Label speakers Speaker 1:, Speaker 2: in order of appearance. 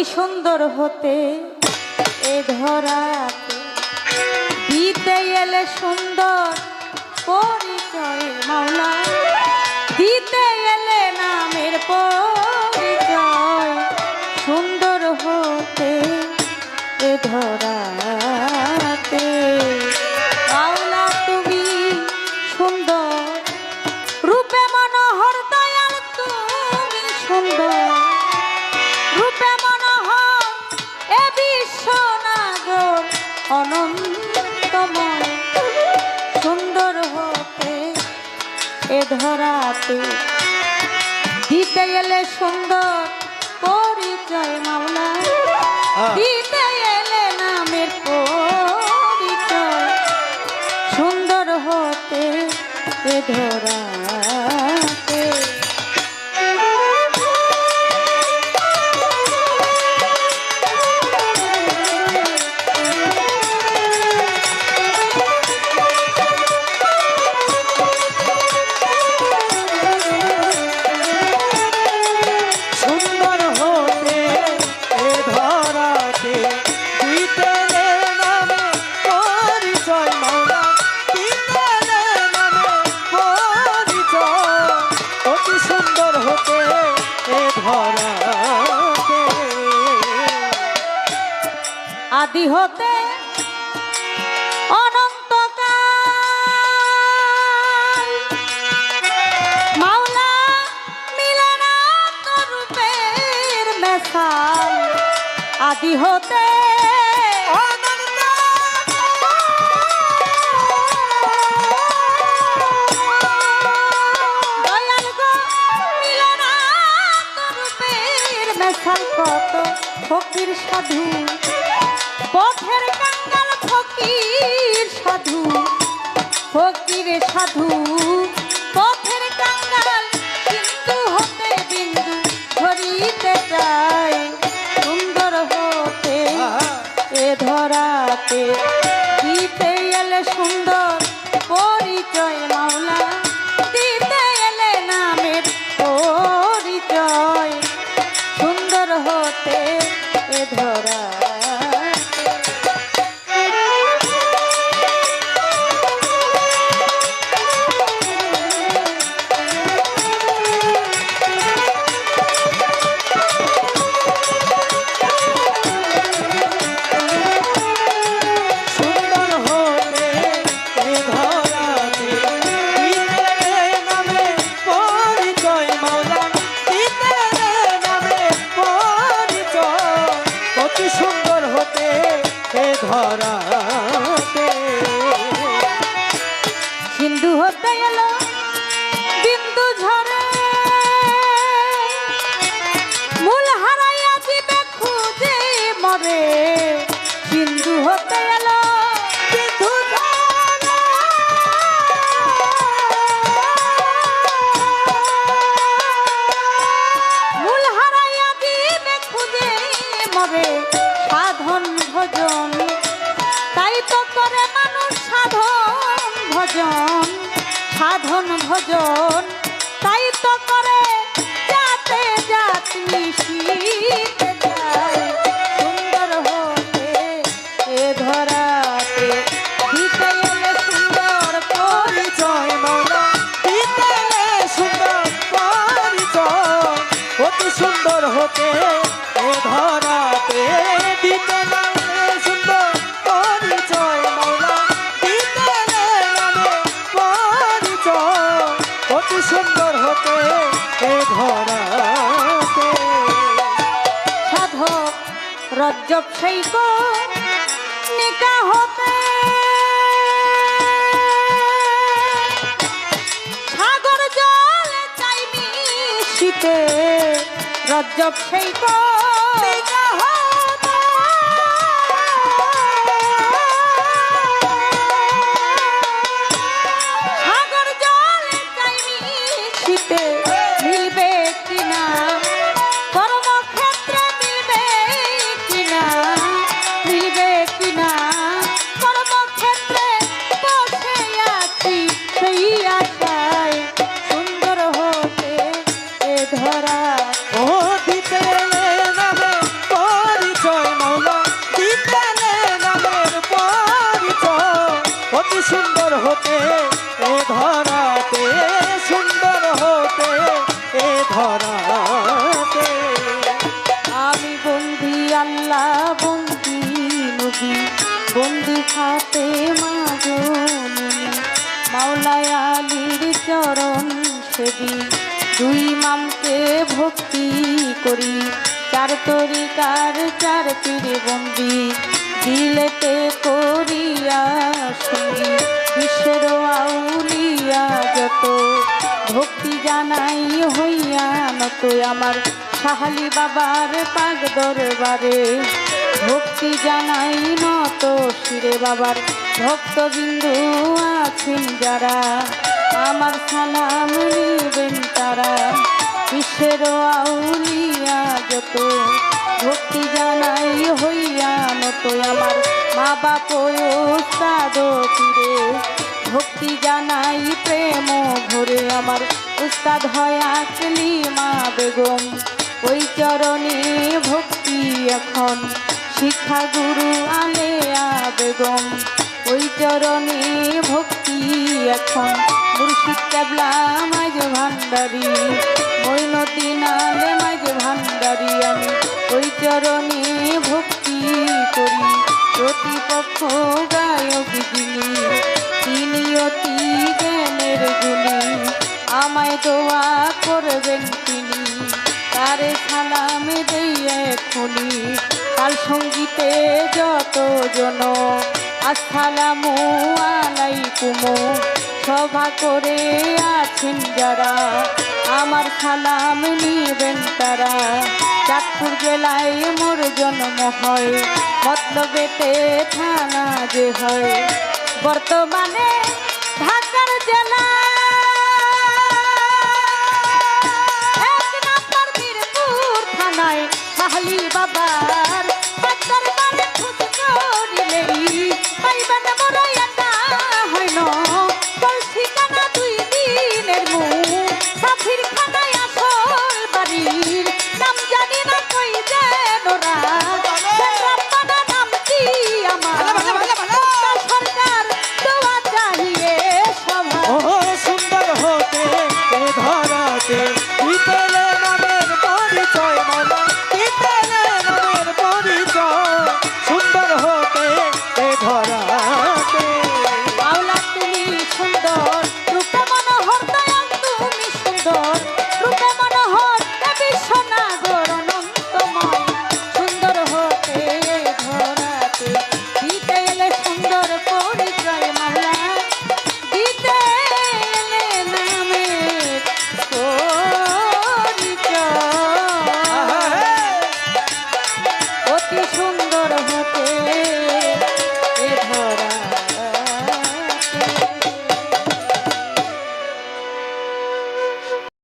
Speaker 1: অতি সুন্দর হতে এ ধরাতে দিতে এলে সুন্দর পরিচয় মাওলা, দিতে এলে নামের পরিচয়, সুন্দর হতে এ ধরাতে মাওলা তুমি সুন্দর রূপে মনোহর দয়াল তুমি সুন্দর রূপে মনোহর এ বিশ্বনাগর অনন্তময়, সুন্দর হতে এ ধরাতে দিতে এলে সুন্দর পরিচয় মাওলা, দিতে এলে নামের পরিচয়, সুন্দর হতে এ ধরাতে। আদি হতে অনন্তকাল মাওলা মিলে না তো রূপের মেশাল, আদি হতে দয়াল গো মিলে না তো রূপের মেশাল, কত ফকির সাধু পথের কাঙ্গাল ফকির সাধু, ফকির সাধু পথের কাঙ্গাল, কিন্তু হতে বিন্দু ধরিতে চায়, সুন্দর হতে এ ধরাতে দিতে এলে সুন্দর পরিচয় মাওলা, দিতে এলে নামের পরিচয়, সুন্দর হতে এ ধরা। সিন্ধু হতে এলো বিন্দু ঝরে, মূল হারাইয়া দিবে খুঁজে মরে, সিন্ধু হতে এলো বিন্দু মূল হারাইয়া দিবে খুঁজে মরে, সাধন ভজন তাই তো করে মানুষ সাধন ভজন, সাধন ভজন তাই তো করে যাতে জাত মিশিতে যায়, সুন্দর হতে এ ধরাতে দিতে এলে সুন্দর পরিচয় মাওলা, দিতে এলে সুন্দর পরিচয়, অতি সুন্দর হতে এ ধরাতে দিতে সুন্দর হতে এ ধরাতে। সাধক রজ্জব শৈক নিকা হতে সাগর জল চাই মিশিতে, রজ্জব শৈক নিকা হতে সাগর জল চাই মিশিতে, মিলবে কিনা কর্মক্ষেত্রে, মিলবে কিনা মিলবে কিনা কর্মক্ষেত্রে, বসে আছি সেই আশায়, সুন্দর হতে এ ধরা ও দিতে নামে
Speaker 2: ধরাতে।
Speaker 1: আমি বন্দি আল্লাহ বন্দি নবী বন্দি খাতে মাজনী মাওলায় আলীর চরণ সেবী দুই ইমামকে ভক্তি করি চার তরিকার চার পীরে বন্দি দিলেতে করিয়া সঙ্গী বিশ্বের আউলিয়া যত ভক্তি জানাই হইয়া নত আমার সাহালি বাবার পাক দরবারে ভক্তি জানাই নত শিরে বাবার ভক্তবিন্দু আছেন যারা আমার সালাম নিবেন তারা বিশ্বের আউলিয়া যত ভক্তি জানাই হইয়া নত আমার মা বাপ ওস্তাদ পীরে ভক্তি জানাই প্রেম ভরে আমার উস্তাদ হয় আকলি মা বেগম ওই চরণে ভক্তি এখন শিক্ষা গুরু আলেয়া বেগম ওই চরণে ভক্তি এখন মুর্শিদ কেবলা মাঝ ভান্ডারি মইনুদ্দিন আলে মাঝ ভান্ডারি আমি ওই চরণে ভক্তি করি প্রতিপক্ষ গায়ক যিনি তিনি অতি জ্ঞানের গুণী আমায় দোয়া করবেন তিনি তারে সালাম দেই এখনি কাল সঙ্গীতে যত জন আসসালামু আলাইকুম সভা করে আছেন যারা আমার সালাম নিবেন তারা চাঁদপুর জেলায় মোর জন্ম হয় মতলবেতে থানা যে হয় বর্তমানে ঢাকার জেলা এক নম্বর মিরপুর থানায় সাহালি বাবার